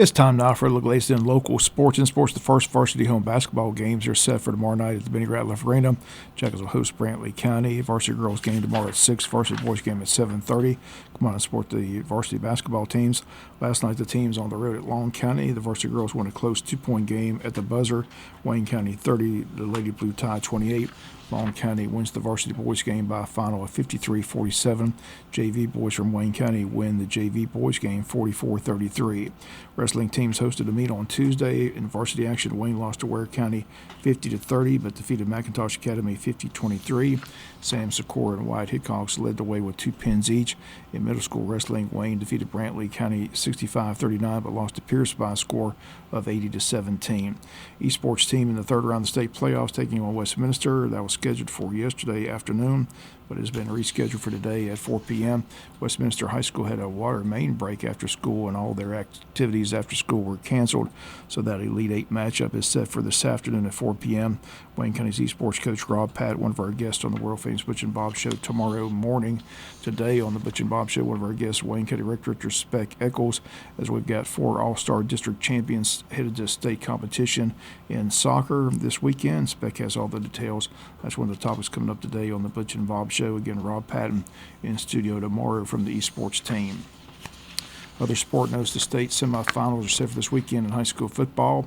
It's time now for a look latest in local sports. In sports, the first varsity home basketball games are set for tomorrow night at the Benny Ratliff Arena. Jackals will host Brantley County. Varsity girls game tomorrow at 6. Varsity boys game at 7:30. Come on and support the varsity basketball teams. Last night, the teams on the road at Long County. The varsity girls won a close 2-point game at the buzzer. Wayne County 30, the Lady Blue Tide 28. Long County wins the varsity boys game by a final of 53-47. JV boys from Wayne County win the JV boys game 44-33. Wrestling teams hosted a meet on Tuesday. In varsity action, Wayne lost to Ware County 50-30, but defeated McIntosh Academy 50-23. Sam Secor and Wyatt Hickox led the way with 2 pins each. In middle school wrestling, Wayne defeated Brantley County 65-39, but lost to Pierce by a score of 80-17. Esports team in the third round of the state playoffs taking on Westminster. That was scheduled for yesterday afternoon, but has been rescheduled for today at 4 p.m. Westminster High School had a water main break after school, and all their activities after school were canceled, so that Elite 8 matchup is set for this afternoon at 4 p.m. Wayne County's esports coach Rob Pat, one of our guests on the world famous Butch and Bob Show tomorrow morning. Today on the Butch and Bob Show, one of our guests, Wayne County Rector Speck Eccles, as we've got 4 All-Star District champions headed to state competition in soccer this weekend. Speck has all the details. That's one of the topics coming up today on the Butch and Bob Show. Again, Rob Patton in studio tomorrow from the esports team. Other sport notes, the state semifinals are set for this weekend in high school football.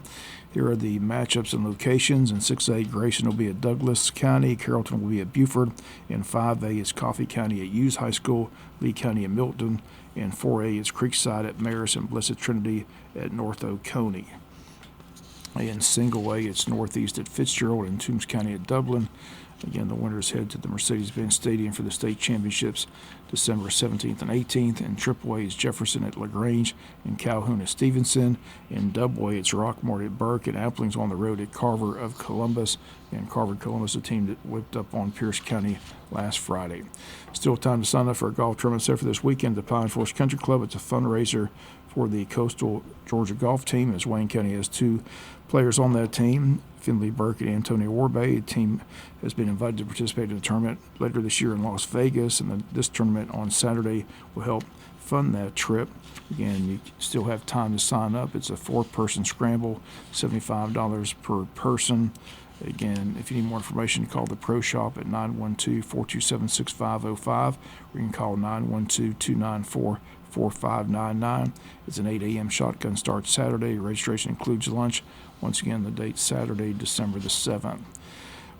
Here are the matchups and locations. In 6A, Grayson will be at Douglas County. Carrollton will be at Buford. In 5A, it's Coffee County at Hughes High School. Lee County at Milton. In 4A, it's Creekside at Maris and Blessed Trinity at North Oconee. In single A, it's Northeast at Fitzgerald and Toombs County at Dublin. Again, the winners head to the Mercedes-Benz Stadium for the state championships December 17th and 18th. In Triple A, it's Jefferson at LaGrange. In Calhoun at Stevenson. In Double A, it's Rockmart at Burke. And Appling's on the road at Carver of Columbus. And Carver Columbus, a team that whipped up on Pierce County last Friday. Still time to sign up for a golf tournament set for this weekend at the Pine Forest Country Club. It's a fundraiser for the Coastal Georgia golf team, as Wayne County has 2 players on that team, Finley Burke and Antonio Warbay. The team has been invited to participate in a tournament later this year in Las Vegas, and this tournament on Saturday will help fund that trip. Again, you still have time to sign up. It's a 4-person scramble, $75 per person. Again, if you need more information, call the Pro Shop at 912-427-6505, or you can call 912-294-4599. It's an 8 a.m. shotgun start Saturday. Registration includes lunch. Once again, the date Saturday, December the 7th.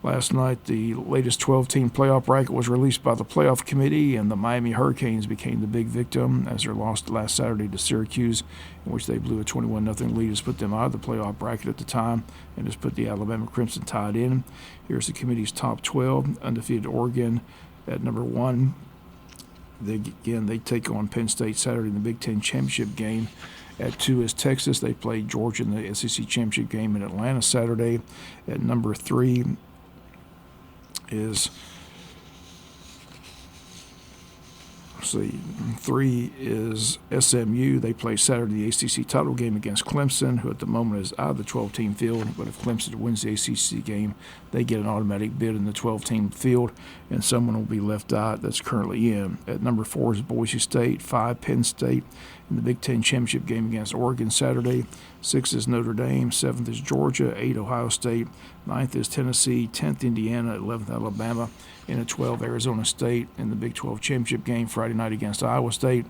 Last night, the latest 12-team playoff bracket was released by the playoff committee, and the Miami Hurricanes became the big victim as their loss last Saturday to Syracuse, in which they blew a 21-0 lead, has put them out of the playoff bracket at the time and has put the Alabama Crimson Tide in. Here's the committee's top 12. Undefeated Oregon at number 1. They take on Penn State Saturday in the Big Ten Championship game. At 2 is Texas. They play Georgia in the SEC Championship game in Atlanta Saturday. At number 3 is 3 is SMU. They play Saturday the ACC title game against Clemson, who at the moment is out of the 12-team field. But if Clemson wins the ACC game, they get an automatic bid in the 12-team field, and someone will be left out that's currently in. At number 4 is Boise State. 5, Penn State in the Big Ten Championship game against Oregon Saturday. 6 is Notre Dame. 7th is Georgia. 8, Ohio State. 9th is Tennessee. 10th, Indiana. 11th, Alabama. And at 12, Arizona State in the Big 12 Championship game Friday night against Iowa State,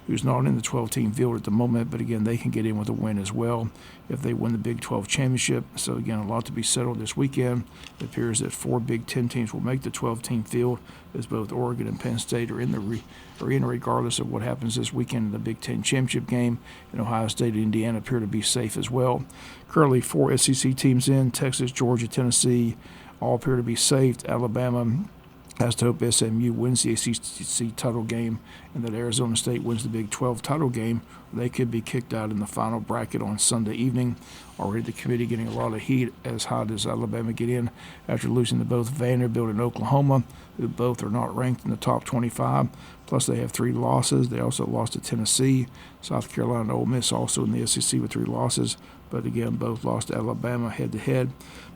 who's not in the 12-team field at the moment, but again, they can get in with a win as well if they win the Big 12 Championship. So again, a lot to be settled this weekend. It appears that 4 Big 10 teams will make the 12-team field, as both Oregon and Penn State are in regardless of what happens this weekend in the Big 10 Championship game, and Ohio State and Indiana appear to be safe as well. Currently, 4 SEC teams in: Texas, Georgia, Tennessee, all appear to be safe. Alabama has to hope SMU wins the ACC title game and that Arizona State wins the Big 12 title game. They could be kicked out in the final bracket on Sunday evening. Already the committee getting a lot of heat. As hot as Alabama get in after losing to both Vanderbilt and Oklahoma, who both are not ranked in the top 25. Plus, they have 3 losses. They also lost to Tennessee. South Carolina and Ole Miss also in the SEC with 3 losses. But again, both lost to Alabama head-to-head.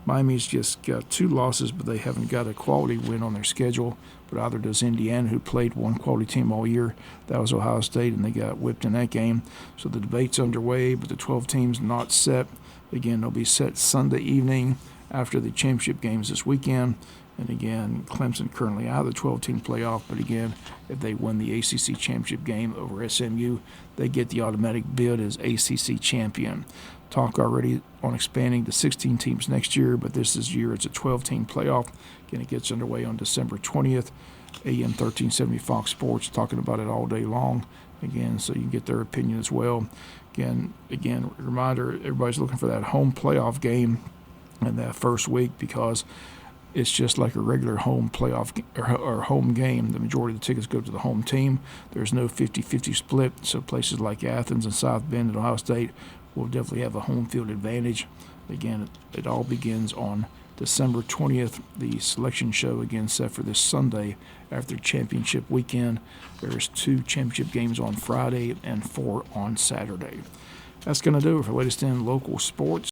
Miami's just got 2 losses, but they haven't got a quality win on their schedule. But either does Indiana, who played one quality team all year. That was Ohio State, and they got whipped in that game. So the debate's underway, but the 12 teams not set. Again, they'll be set Sunday evening after the championship games this weekend. And again, Clemson currently out of the 12-team playoff. But again, if they win the ACC championship game over SMU, they get the automatic bid as ACC champion. Talk already on expanding to 16 teams next year, but this year it's a 12-team playoff. Again, it gets underway on December 20th. AM 1370 Fox Sports talking about it all day long. Again, so you can get their opinion as well. Again, reminder, everybody's looking for that home playoff game in that first week because it's just like a regular home playoff or home game. The majority of the tickets go to the home team. There's no 50-50 split, so places like Athens and South Bend and Ohio State will definitely have a home field advantage. Again, it all begins on December 20th. The selection show again set for this Sunday after championship weekend. There's 2 championship games on Friday and 4 on Saturday. That's going to do it for latest in local sports.